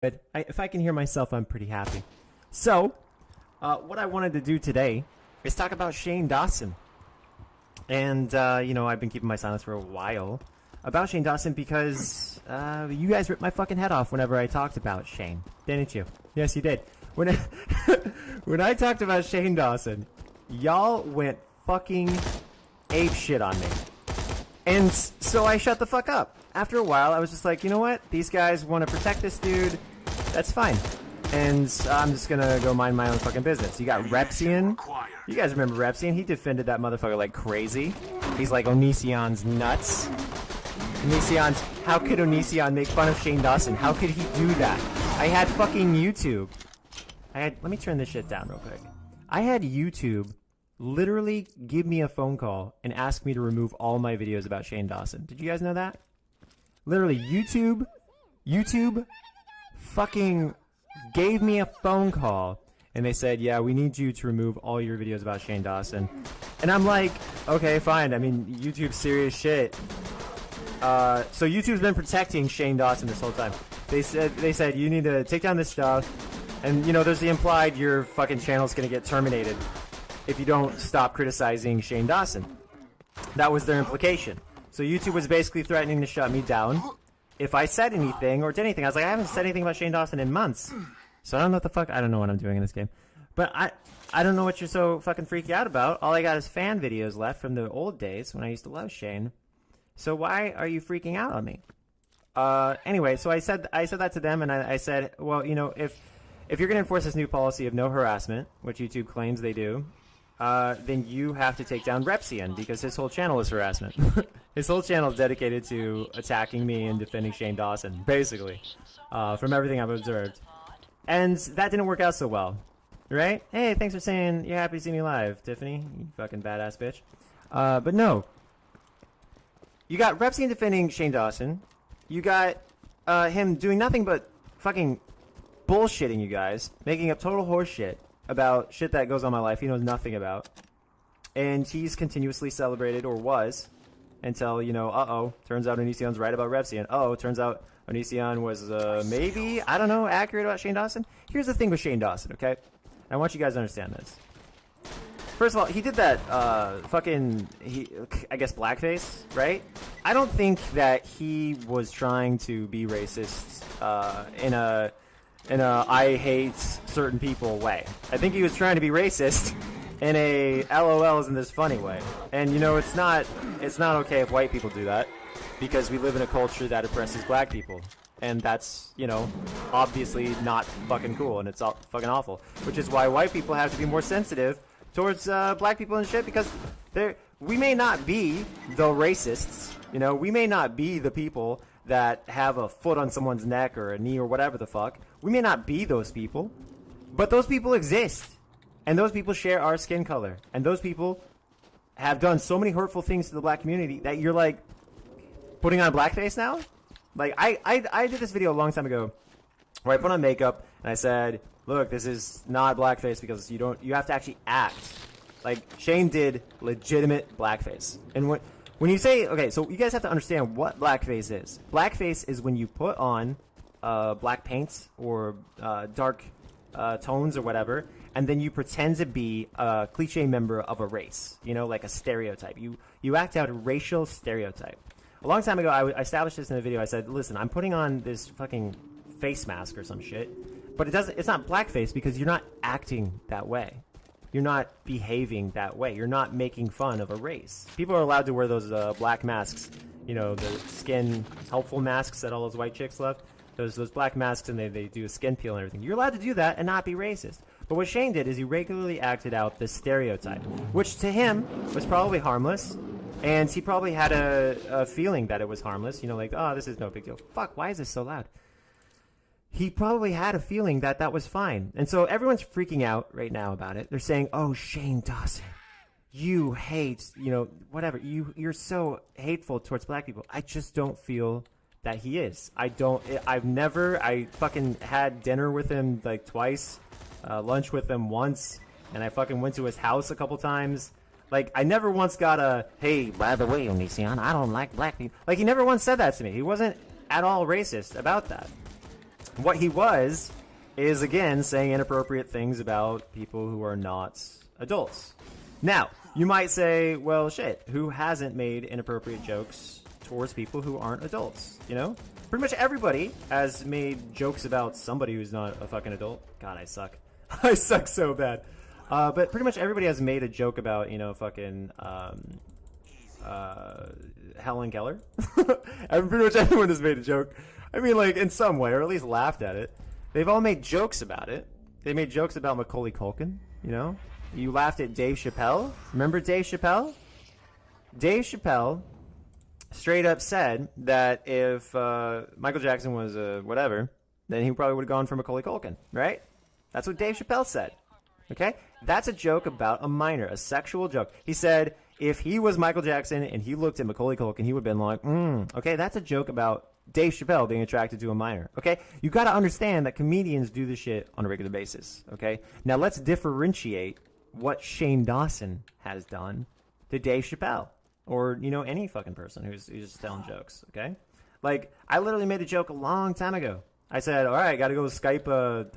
If I can hear myself, I'm pretty happy. So, what I wanted to do today is talk about Shane Dawson. And, you know, I've been keeping my silence for a while about Shane Dawson because you guys ripped my fucking head off whenever I talked about Shane. Didn't you? Yes, you did. When when I talked about Shane Dawson, y'all went fucking ape shit on me. And so I shut the fuck up. After a while, I was just like, you know what? These guys want to protect this dude. That's fine. And I'm just gonna go mind my own fucking business. You got Repsian. You guys remember Repsian? He defended that motherfucker like crazy. He's like Onision's nuts. Onision's... How could Onision make fun of Shane Dawson? How could he do that? I had fucking YouTube. Let me turn this shit down real quick. I had YouTube literally give me a phone call and ask me to remove all my videos about Shane Dawson. Did you guys know that? Literally, YouTube fucking gave me a phone call and they said, yeah, we need you to remove all your videos about Shane Dawson. And I'm like, okay, fine. I mean, YouTube's serious shit. So YouTube's been protecting Shane Dawson this whole time. They said you need to take down this stuff, and you know, there's the implied your fucking channel's gonna get terminated if you don't stop criticizing Shane Dawson. That was their implication. So YouTube was basically threatening to shut me down if I said anything or did anything. I was like, I haven't said anything about Shane Dawson in months. So I don't know what the fuck. I don't know what I'm doing in this game. But I don't know what you're so fucking freaky out about. All I got is fan videos left from the old days when I used to love Shane. So why are you freaking out on me? Anyway, so I said that to them, and I said, well, you know, if you're going to enforce this new policy of no harassment, which YouTube claims they do, then you have to take down Repsian, because his whole channel is harassment. His whole channel is dedicated to attacking me and defending Shane Dawson, basically, from everything I've observed. And that didn't work out so well, right? Hey, thanks for saying you're happy to see me live, Tiffany, you fucking badass bitch. But no. You got Repsian defending Shane Dawson. You got him doing nothing but fucking bullshitting you guys, making up total horse shit about shit that goes on in my life he knows nothing about. And he's continuously celebrated, or was, until, you know, turns out Onision's right about Repsian. Turns out Onision was, maybe, I don't know, accurate about Shane Dawson. Here's the thing with Shane Dawson, okay? I want you guys to understand this. First of all, he did that, I guess blackface, right? I don't think that he was trying to be racist, in a I hate certain people way. I think he was trying to be racist in a LOL isn't this funny way. And you know, it's not okay if white people do that, because we live in a culture that oppresses black people. And that's, you know, obviously not fucking cool, and it's all fucking awful. Which is why white people have to be more sensitive towards black people and shit, because we may not be the racists, you know, we may not be the people that have a foot on someone's neck or a knee or whatever the fuck. We may not be those people, but those people exist, and those people share our skin color, and those people have done so many hurtful things to the black community that you're like putting on blackface now. Like I did this video a long time ago where I put on makeup and I said, look, this is not blackface because you have to actually act. Like, Shane did legitimate blackface. And when you say, okay, so you guys have to understand what blackface is. Blackface is when you put on black paints or dark tones or whatever, and then you pretend to be a cliche member of a race, you know, like a stereotype. You act out a racial stereotype. A long time ago, I established this in a video. I said, listen, I'm putting on this fucking face mask or some shit. But it's not blackface because you're not acting that way. You're not behaving that way. You're not making fun of a race. People are allowed to wear those black masks, you know, the skin helpful masks that all those white chicks love. Those black masks, and they do a skin peel and everything. You're allowed to do that and not be racist. But what Shane did is he regularly acted out this stereotype, which to him was probably harmless. And he probably had a feeling that it was harmless. You know, like, oh, this is no big deal. Fuck, why is this so loud? He probably had a feeling that that was fine. And so everyone's freaking out right now about it. They're saying, oh, Shane Dawson, you hate, you know, whatever. You're so hateful towards black people. I just don't feel that he is. I fucking had dinner with him like twice, lunch with him once, and I fucking went to his house a couple times. Like, I never once got a, hey, by the way, Onision, I don't like black people. Like, he never once said that to me. He wasn't at all racist about that. What he was is, again, saying inappropriate things about people who are not adults. Now, you might say, well, shit, who hasn't made inappropriate jokes towards people who aren't adults, you know? Pretty much everybody has made jokes about somebody who's not a fucking adult. God, I suck. I suck so bad. But pretty much everybody has made a joke about, you know, fucking Helen Keller. And pretty much everyone has made a joke. I mean, like, in some way, or at least laughed at it. They've all made jokes about it. They made jokes about Macaulay Culkin, you know? You laughed at Dave Chappelle. Remember Dave Chappelle? Dave Chappelle straight up said that if Michael Jackson was whatever, then he probably would have gone for Macaulay Culkin, right? That's what Dave Chappelle said. Okay? That's a joke about a minor, a sexual joke. He said if he was Michael Jackson and he looked at Macaulay Culkin, he would have been like, okay, that's a joke about Dave Chappelle being attracted to a minor. Okay? You got to understand that comedians do this shit on a regular basis. Okay? Now let's differentiate what Shane Dawson has done to Dave Chappelle. Or, you know, any fucking person who's just telling jokes, okay? Like, I literally made a joke a long time ago. I said, all right, I got to go Skype,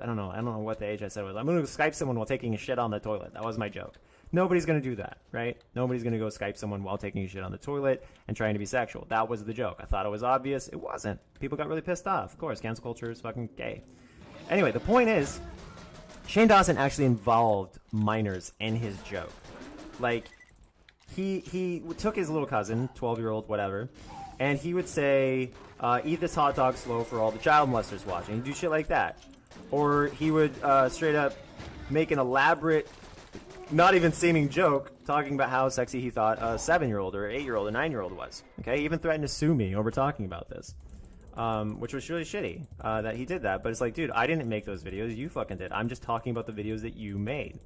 I don't know what the age I said was. I'm going to Skype someone while taking a shit on the toilet. That was my joke. Nobody's going to do that, right? Nobody's going to go Skype someone while taking a shit on the toilet and trying to be sexual. That was the joke. I thought it was obvious. It wasn't. People got really pissed off. Of course, cancel culture is fucking gay. Anyway, the point is, Shane Dawson actually involved minors in his joke. Like, he took his little cousin, 12-year-old, whatever, and he would say, eat this hot dog slow for all the child molesters watching. He'd do shit like that. Or he would straight up make an elaborate, not even seeming joke talking about how sexy he thought a 7-year-old or 8-year-old or 9-year-old was. Okay, he even threatened to sue me over talking about this. Which was really shitty that he did that. But it's like, dude, I didn't make those videos. You fucking did. I'm just talking about the videos that you made.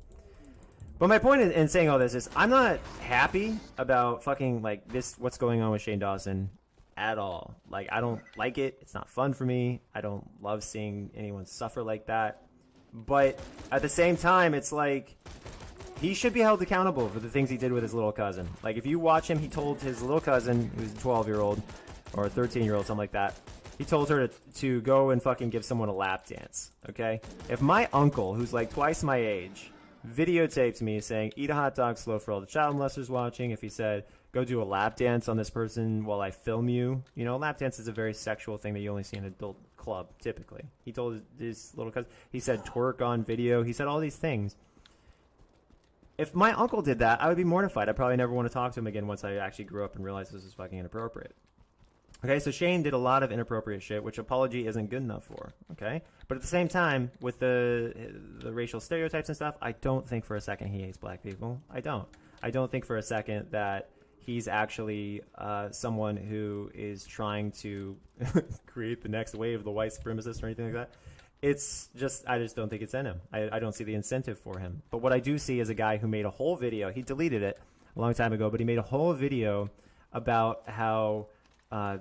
But my point in saying all this is I'm not happy about fucking, like, this, what's going on with Shane Dawson at all. Like, I don't like it. It's not fun for me. I don't love seeing anyone suffer like that. But at the same time, it's like, he should be held accountable for the things he did with his little cousin. Like, if you watch him, he told his little cousin, who's a 12-year-old, or a 13-year-old, something like that, he told her to go and fucking give someone a lap dance, okay? If my uncle, who's like twice my age, videotaped me saying, eat a hot dog slow for all the child molesters watching, if he said, go do a lap dance on this person while I film you, you know, a lap dance is a very sexual thing that you only see in an adult club, typically. He told his little cousin, he said twerk on video, he said all these things. If my uncle did that, I would be mortified. I'd probably never want to talk to him again once I actually grew up and realized this was fucking inappropriate. Okay, so Shane did a lot of inappropriate shit, which apology isn't good enough for, okay? But at the same time, with the racial stereotypes and stuff, I don't think for a second he hates black people. I don't. I don't think for a second that he's actually someone who is trying to create the next wave of the white supremacists or anything like that. It's just, I just don't think it's in him. I don't see the incentive for him. But what I do see is a guy who made a whole video. He deleted it a long time ago, but he made a whole video about how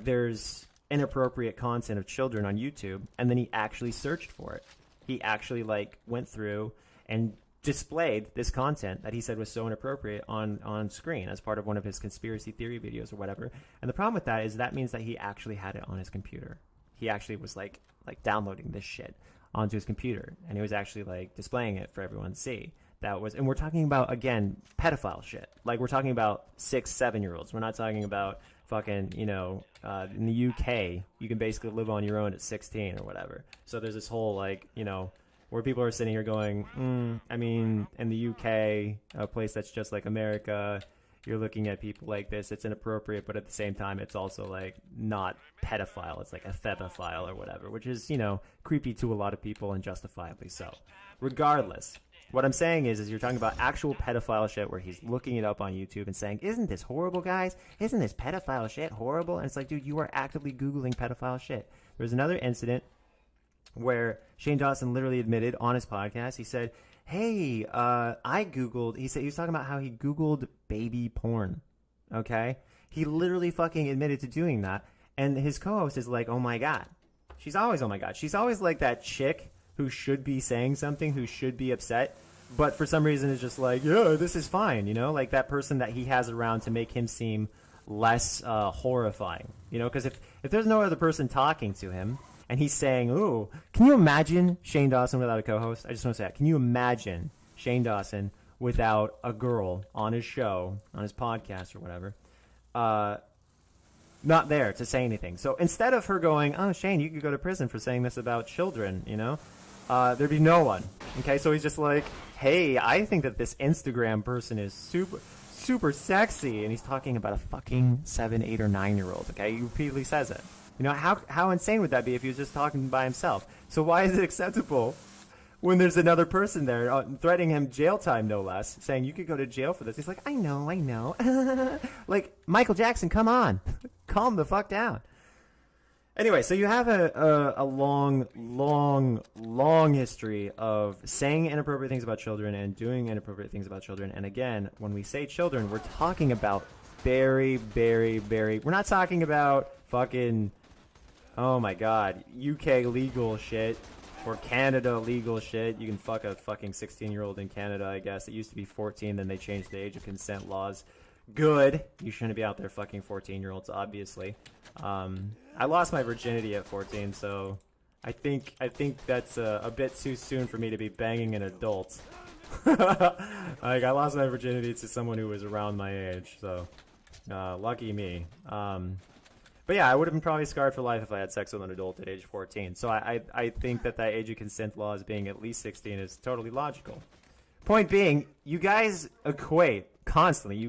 there's inappropriate content of children on YouTube, and then he actually searched for it. He actually, like, went through and displayed this content that he said was so inappropriate on screen as part of one of his conspiracy theory videos or whatever. And the problem with that is that means that he actually had it on his computer. He actually was like downloading this shit onto his computer, and he was actually like displaying it for everyone to see. That was, and we're talking about, again, pedophile shit. Like, we're talking about 6, 7-year-olds. We're not talking about fucking, you know, in the UK, you can basically live on your own at 16 or whatever. So there's this whole, like, you know, where people are sitting here going, I mean, in the UK, a place that's just like America, you're looking at people like this, it's inappropriate, but at the same time, it's also, like, not pedophile. It's like a thebophile or whatever, which is, you know, creepy to a lot of people and justifiably so. Regardless, what I'm saying is you're talking about actual pedophile shit where he's looking it up on YouTube and saying, isn't this horrible, guys? Isn't this pedophile shit horrible? And it's like, dude, you are actively Googling pedophile shit. There was another incident where Shane Dawson literally admitted on his podcast, he said, hey, I Googled, he was talking about how he Googled baby porn, okay? He literally fucking admitted to doing that, and his co-host is like, oh my God. She's always, oh my God. She's always like that chick who should be saying something, who should be upset, but for some reason is just like, yeah, this is fine, you know? Like that person that he has around to make him seem less horrifying, you know? Because if there's no other person talking to him, and he's saying, "Ooh, can you imagine Shane Dawson without a co-host?" I just want to say that. Can you imagine Shane Dawson without a girl on his show, on his podcast or whatever, not there to say anything? So instead of her going, "Oh, Shane, you could go to prison for saying this about children," there'd be no one. Okay, so he's just like, "Hey, I think that this Instagram person is super sexy," and he's talking about a fucking 7, 8, or 9-year-old. Okay, he repeatedly says it. How insane would that be if he was just talking by himself? So why is it acceptable when there's another person there threatening him jail time, no less, saying you could go to jail for this? He's like, I know. Like, Michael Jackson, come on. Calm the fuck down. Anyway, so you have a long history of saying inappropriate things about children and doing inappropriate things about children. And again, when we say children, we're talking about very, very, very... We're not talking about fucking... Oh my god, UK legal shit or Canada legal shit. You can fuck a fucking 16-year-old in Canada, I guess. It used to be 14, then they changed the age of consent laws. Good. You shouldn't be out there fucking 14-year-olds, obviously. I lost my virginity at 14, so I think that's a bit too soon for me to be banging an adult. Like, I lost my virginity to someone who was around my age, so lucky me. But yeah, I would have been probably scarred for life if I had sex with an adult at age 14. So I think that age of consent laws being at least 16 is totally logical. Point being, you guys constantly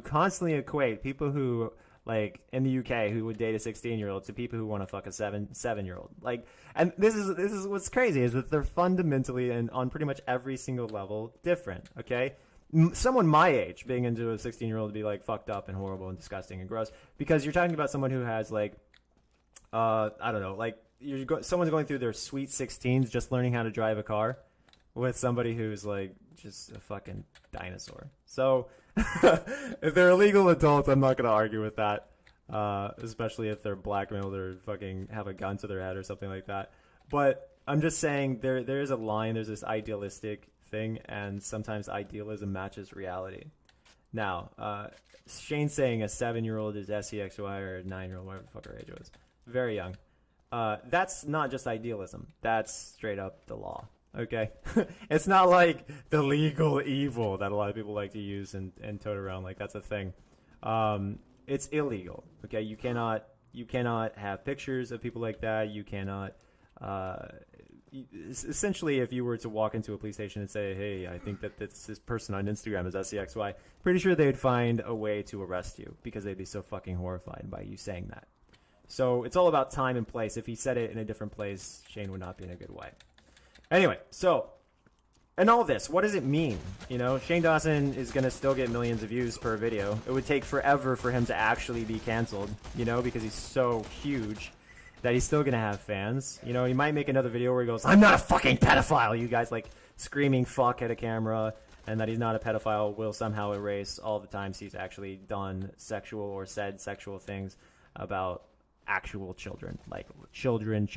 equate people who, like, in the UK who would date a 16-year-old to people who want to fuck a 7-year-old. Like, and this is what's crazy, is that they're fundamentally and on pretty much every single level different, okay? Someone my age being into a 16-year-old would be, like, fucked up and horrible and disgusting and gross, because you're talking about someone who has, like, I don't know, like, someone's going through their sweet 16s just learning how to drive a car with somebody who's, like, just a fucking dinosaur. So if they're a legal adult, I'm not going to argue with that, especially if they're blackmailed or fucking have a gun to their head or something like that. But I'm just saying there is a line, there's this idealistic thing, and sometimes idealism matches reality. Now, Shane's saying a 7-year-old is SEXY or a 9-year-old, whatever the fuck her age was. Very young. That's not just idealism. That's straight up the law. Okay? It's not like the legal evil that a lot of people like to use and tote around like that's a thing. It's illegal. Okay? You cannot have pictures of people like that. You cannot... essentially, if you were to walk into a police station and say, hey, I think that this person on Instagram is SEXY, pretty sure they'd find a way to arrest you because they'd be so fucking horrified by you saying that. So it's all about time and place. If he said it in a different place, Shane would not be in a good way. Anyway, so, and all this, what does it mean? Shane Dawson is going to still get millions of views per video. It would take forever for him to actually be canceled, because he's so huge that he's still going to have fans. He might make another video where he goes, I'm not a fucking pedophile. You guys, like, screaming fuck at a camera, and that he's not a pedophile will somehow erase all the times he's actually done sexual or said sexual things about actual children. Like, children.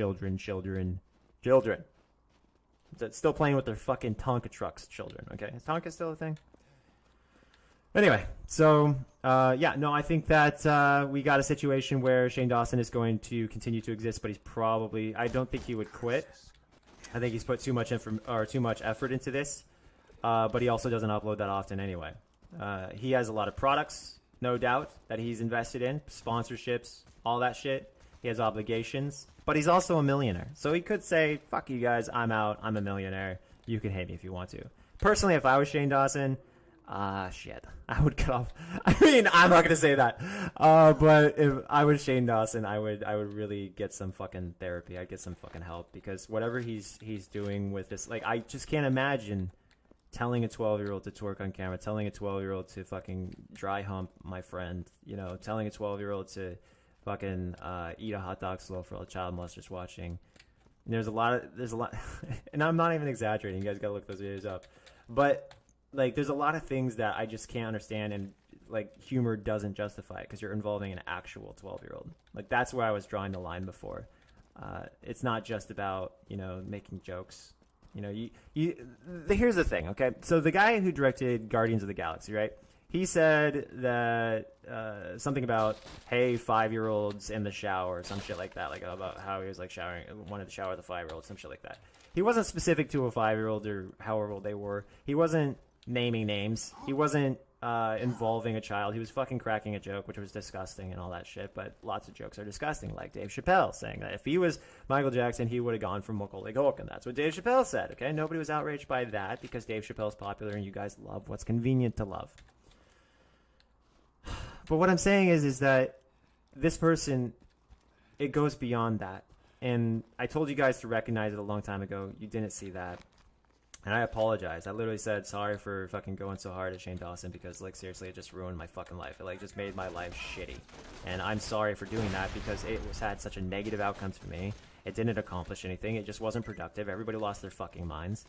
Still playing with their fucking Tonka trucks, children, okay? Is Tonka still a thing? Anyway, so, I think that we got a situation where Shane Dawson is going to continue to exist, but I don't think he would quit. I think he's put too much effort into this, but he also doesn't upload that often anyway. He has a lot of products, no doubt, that he's invested in, sponsorships, all that shit. He has obligations, but he's also a millionaire. So he could say, fuck you guys, I'm out, I'm a millionaire. You can hate me if you want to. Personally, if I was Shane Dawson, shit, I would cut off. I mean, I'm not going to say that. But if I was Shane Dawson, I would really get some fucking therapy. I'd get some fucking help, because whatever he's doing with this, like, I just can't imagine telling a 12-year-old to twerk on camera, telling a 12-year-old to fucking dry hump my friend, telling a 12-year-old to fucking eat a hot dog slow for a child molesters watching. And there's a lot, and I'm not even exaggerating. You guys gotta look those videos up. But, like, there's a lot of things that I just can't understand, and, like, humor doesn't justify it because you're involving an actual 12-year-old. Like, that's where I was drawing the line before. It's not just about, making jokes. Here's the thing, okay? So the guy who directed Guardians of the Galaxy, right? he said that something about, hey, 5-year-olds in the shower or some shit like that, like about how he was like showering, wanted to shower the 5-year-old, some shit like that. He wasn't specific to a 5-year-old or however old they were. He wasn't naming names. He wasn't involving a child. He was fucking cracking a joke, which was disgusting and all that shit, but lots of jokes are disgusting, like Dave Chappelle saying that if he was Michael Jackson, he would have gone for Macaulay Culkin. That's what Dave Chappelle said, okay? Nobody was outraged by that because Dave Chappelle's popular and you guys love what's convenient to love. But what I'm saying is that this person, it goes beyond that. And I told you guys to recognize it a long time ago. You didn't see that. And I apologize. I literally said sorry for fucking going so hard at Shane Dawson because, like, seriously, it just ruined my fucking life. It, like, just made my life shitty. And I'm sorry for doing that because it had such a negative outcome for me. It didn't accomplish anything. It just wasn't productive. Everybody lost their fucking minds.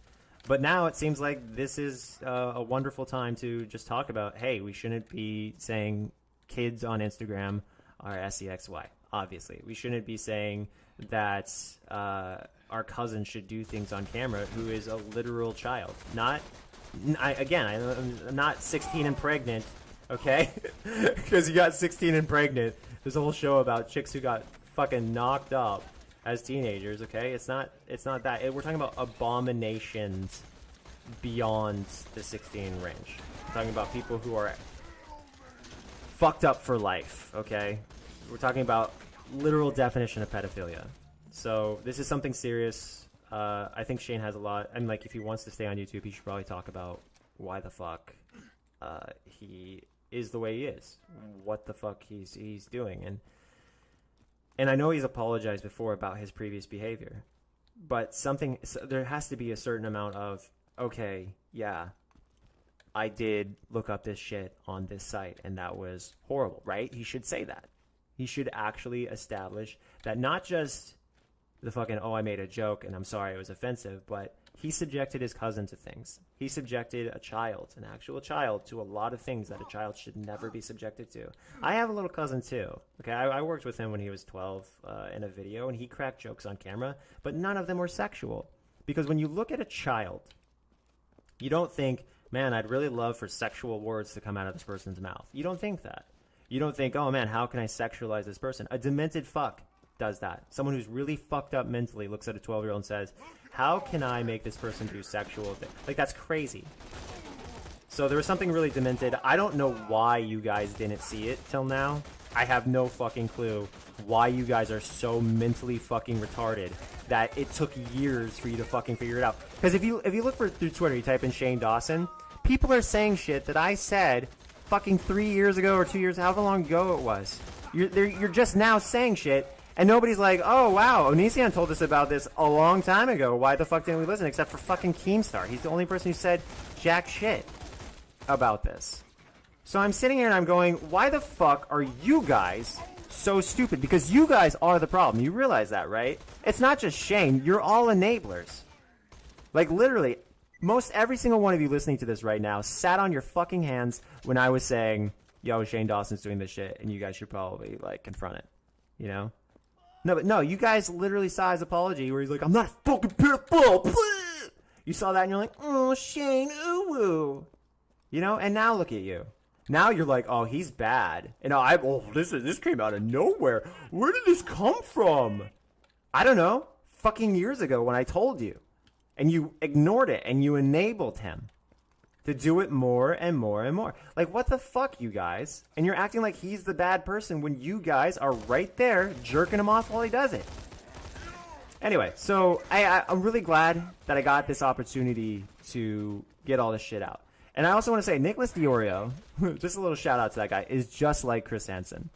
But now it seems like this is a wonderful time to just talk about, hey, we shouldn't be saying kids on Instagram are SEXY, obviously. We shouldn't be saying that our cousin should do things on camera who is a literal child. I'm not 16 and pregnant, okay? Because you got 16 and pregnant. There's a whole show about chicks who got fucking knocked up as teenagers, okay? It's not that. We're talking about abominations beyond the 16 range. We're talking about people who are fucked up for life, okay? We're talking about literal definition of pedophilia. So this is something serious. I think Shane has a lot. And like, if he wants to stay on YouTube, he should probably talk about why the fuck he is the way he is, what the fuck he's doing. And I know he's apologized before about his previous behavior, but there has to be a certain amount of, okay, yeah, I did look up this shit on this site and that was horrible, right? He should say that. He should actually establish that, not just the fucking, oh, I made a joke and I'm sorry it was offensive, but he subjected his cousin to things. He subjected a child, an actual child, to a lot of things that a child should never be subjected to. I have a little cousin too. Okay, I worked with him when he was 12 in a video, and he cracked jokes on camera, but none of them were sexual. Because when you look at a child, you don't think, man, I'd really love for sexual words to come out of this person's mouth. You don't think that. You don't think, oh man, how can I sexualize this person? A demented fuck does that. Someone who's really fucked up mentally looks at a 12-year-old and says, how can I make this person do sexual things? Like, that's crazy. So there was something really demented. I don't know why you guys didn't see it till now. I have no fucking clue why you guys are so mentally fucking retarded that it took years for you to fucking figure it out. Because if you look through Twitter, you type in Shane Dawson, people are saying shit that I said fucking 3 years ago or 2 years, however long ago it was. You're just now saying shit. And nobody's like, oh, wow, Onision told us about this a long time ago. Why the fuck didn't we listen? Except for fucking Keemstar. He's the only person who said jack shit about this. So I'm sitting here and I'm going, why the fuck are you guys so stupid? Because you guys are the problem. You realize that, right? It's not just Shane. You're all enablers. Like, literally, most every single one of you listening to this right now sat on your fucking hands when I was saying, yo, Shane Dawson's doing this shit, and you guys should probably, like, confront it. You know? No, you guys literally saw his apology where he's like, I'm not fucking pitbull. You saw that and you're like, oh, Shane, ooh. You know, and now look at you. Now you're like, oh, he's bad. And this came out of nowhere. Where did this come from? I don't know. Fucking years ago when I told you. And you ignored it and you enabled him to do it more and more and more. Like, what the fuck, you guys? And you're acting like he's the bad person when you guys are right there jerking him off while he does it. Anyway, so I'm really glad that I got this opportunity to get all this shit out. And I also want to say, Nicholas Diorio, just a little shout out to that guy, is just like Chris Hansen.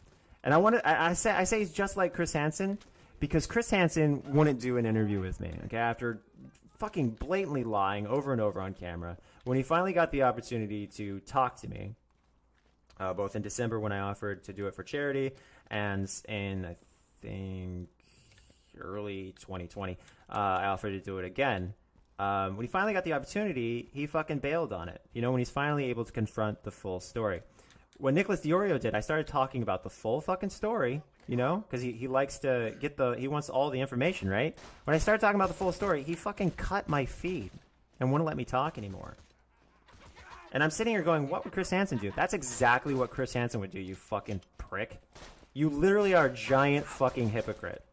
And I say he's just like Chris Hansen because Chris Hansen wouldn't do an interview with me, okay, after fucking blatantly lying over and over on camera. When he finally got the opportunity to talk to me, both in December when I offered to do it for charity and in, I think, early 2020, I offered to do it again. When he finally got the opportunity, he fucking bailed on it. You know, when he's finally able to confront the full story. When Nicholas Diorio did, I started talking about the full fucking story, you know, because he likes to get he wants all the information, right? When I started talking about the full story, he fucking cut my feed and wouldn't let me talk anymore. And I'm sitting here going, what would Chris Hansen do? That's exactly what Chris Hansen would do, you fucking prick. You literally are a giant fucking hypocrite.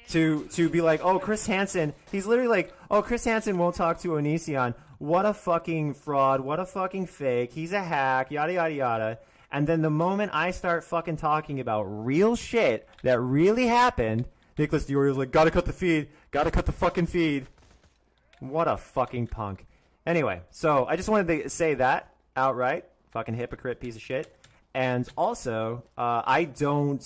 To be like, oh, Chris Hansen, he's literally like, oh, Chris Hansen won't talk to Onision. What a fucking fraud. What a fucking fake. He's a hack, yada, yada, yada. And then the moment I start fucking talking about real shit that really happened, Nicholas Diorio's like, gotta cut the feed. Gotta cut the fucking feed. What a fucking punk. Anyway, so I just wanted to say that outright. Fucking hypocrite piece of shit. And also, I don't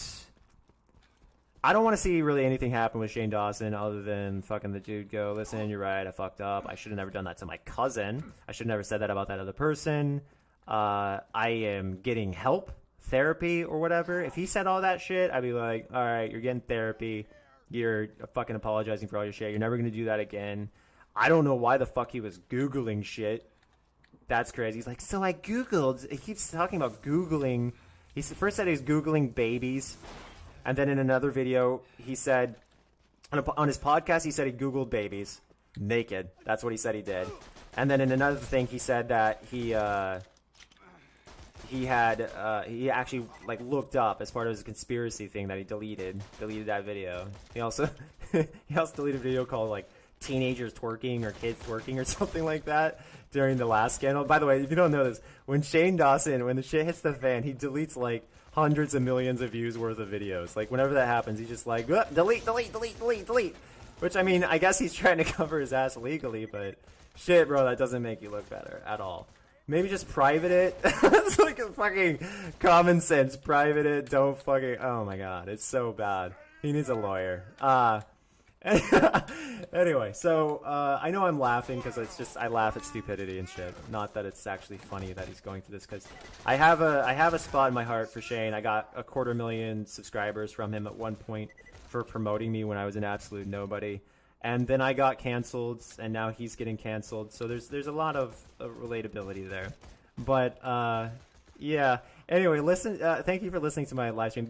want to see really anything happen with Shane Dawson other than fucking the dude go, listen, you're right, I fucked up. I should have never done that to my cousin. I should have never said that about that other person. I am getting help, therapy, or whatever. If he said all that shit, I'd be like, all right, you're getting therapy. You're fucking apologizing for all your shit. You're never going to do that again. I don't know why the fuck he was Googling shit. That's crazy. He's like, so I Googled. He keeps talking about Googling. He first said he was Googling babies. And then in another video, he said, on his podcast, he said he Googled babies naked. That's what he said he did. And then in another thing, he said that he actually like looked up as part of his conspiracy thing that he deleted that video. He also deleted a video called like teenagers twerking or kids twerking or something like that during the last scandal. By the way, if you don't know this, when Shane Dawson, when the shit hits the fan, he deletes like hundreds of millions of views worth of videos. Like whenever that happens, he's just like delete. Which I mean, I guess he's trying to cover his ass legally, but shit, bro, that doesn't make you look better at all. Maybe just private it. It's like a fucking common sense. Private it. Don't fucking. Oh my god, it's so bad. He needs a lawyer. Anyway, so I know I'm laughing because it's just I laugh at stupidity and shit. Not that it's actually funny that he's going through this, because I have a spot in my heart for Shane. I got 250,000 subscribers from him at one point for promoting me when I was an absolute nobody, and then I got canceled, and now he's getting canceled. So there's a lot of relatability there, but yeah. Anyway, listen. Thank you for listening to my live stream.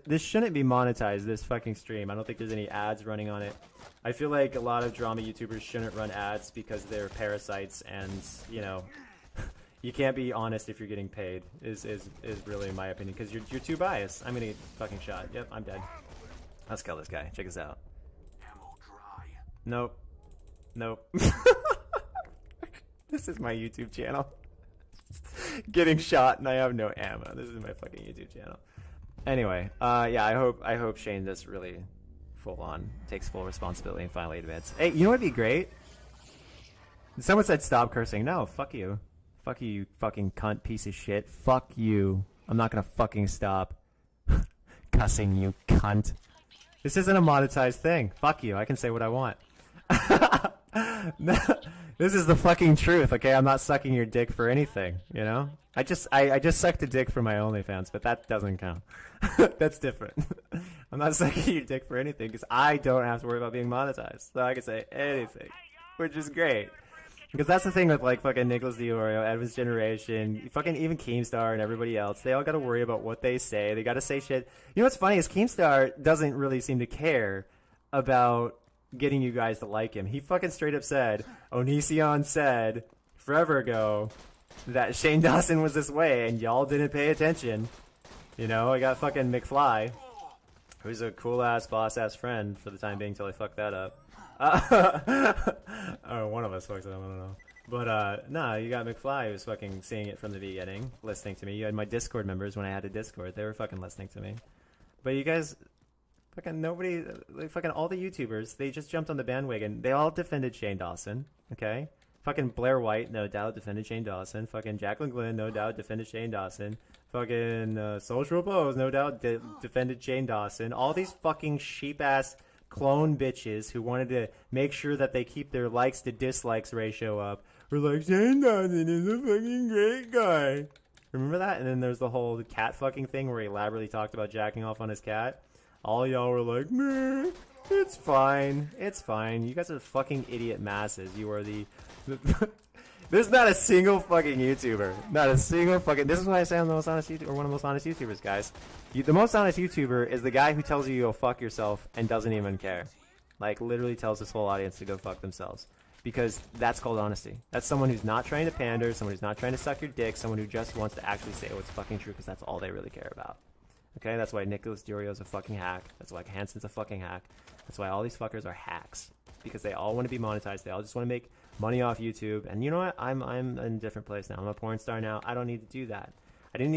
This shouldn't be monetized. This fucking stream. I don't think there's any ads running on it. I feel like a lot of drama YouTubers shouldn't run ads because they're parasites, and you know, you can't be honest if you're getting paid. Is really my opinion, because you're too biased. I'm gonna get fucking shot. Yep, I'm dead. Let's kill this guy. Check this out. Nope. This is my YouTube channel. Getting shot and I have no ammo. This is my fucking YouTube channel. Anyway, yeah, I hope Shane does really full on takes full responsibility and finally admits. Hey, you know what'd be great? Someone said stop cursing. No, fuck you. Fuck you, you fucking cunt piece of shit. Fuck you. I'm not gonna fucking stop cussing, you cunt. This isn't a monetized thing. Fuck you. I can say what I want. No, this is the fucking truth, okay? I'm not sucking your dick for anything, you know? I just sucked a dick for my OnlyFans, but that doesn't count. That's different. I'm not sucking your dick for anything because I don't have to worry about being monetized. So I can say anything, which is great. Because that's the thing with like fucking Nicholas Diorio, Edwin's Generation, fucking even Keemstar and everybody else. They all got to worry about what they say. They got to say shit. You know what's funny is Keemstar doesn't really seem to care about getting you guys to like him. He fucking straight up said, Onision said forever ago that Shane Dawson was this way and y'all didn't pay attention. You know, I got fucking McFly, who's a cool ass boss ass friend for the time being till I fuck that up. Or one of us fucks it up, I don't know. But nah, you got McFly who was fucking seeing it from the beginning, listening to me. You had my Discord members when I had a Discord. They were fucking listening to me. But you guys, fucking nobody, like fucking all the YouTubers, they just jumped on the bandwagon. They all defended Shane Dawson, okay? Fucking Blair White, no doubt, defended Shane Dawson. Fucking Jacqueline Glynn, no doubt, defended Shane Dawson. Fucking Social Pose, no doubt, defended Shane Dawson. All these fucking sheep-ass clone bitches who wanted to make sure that they keep their likes to dislikes ratio up were like, Shane Dawson is a fucking great guy. Remember that? And then there's the whole cat fucking thing where he elaborately talked about jacking off on his cat. All y'all were like, meh, it's fine. It's fine. You guys are fucking idiot masses. You are the there's not a single fucking YouTuber. Not a single fucking... This is why I say I'm the most honest YouTuber, or one of the most honest YouTubers, guys. The most honest YouTuber is the guy who tells you to go fuck yourself and doesn't even care. Like, literally tells his whole audience to go fuck themselves. because that's called honesty. That's someone who's not trying to pander, someone who's not trying to suck your dick, someone who just wants to actually say what's fucking true because that's all they really care about. Okay, that's why Nicholas Durio's a fucking hack. That's why Hanson's a fucking hack. That's why all these fuckers are hacks, because they all want to be monetized. They all just want to make money off YouTube. And you know what? I'm in a different place now. I'm a porn star now. I don't need to do that. I didn't need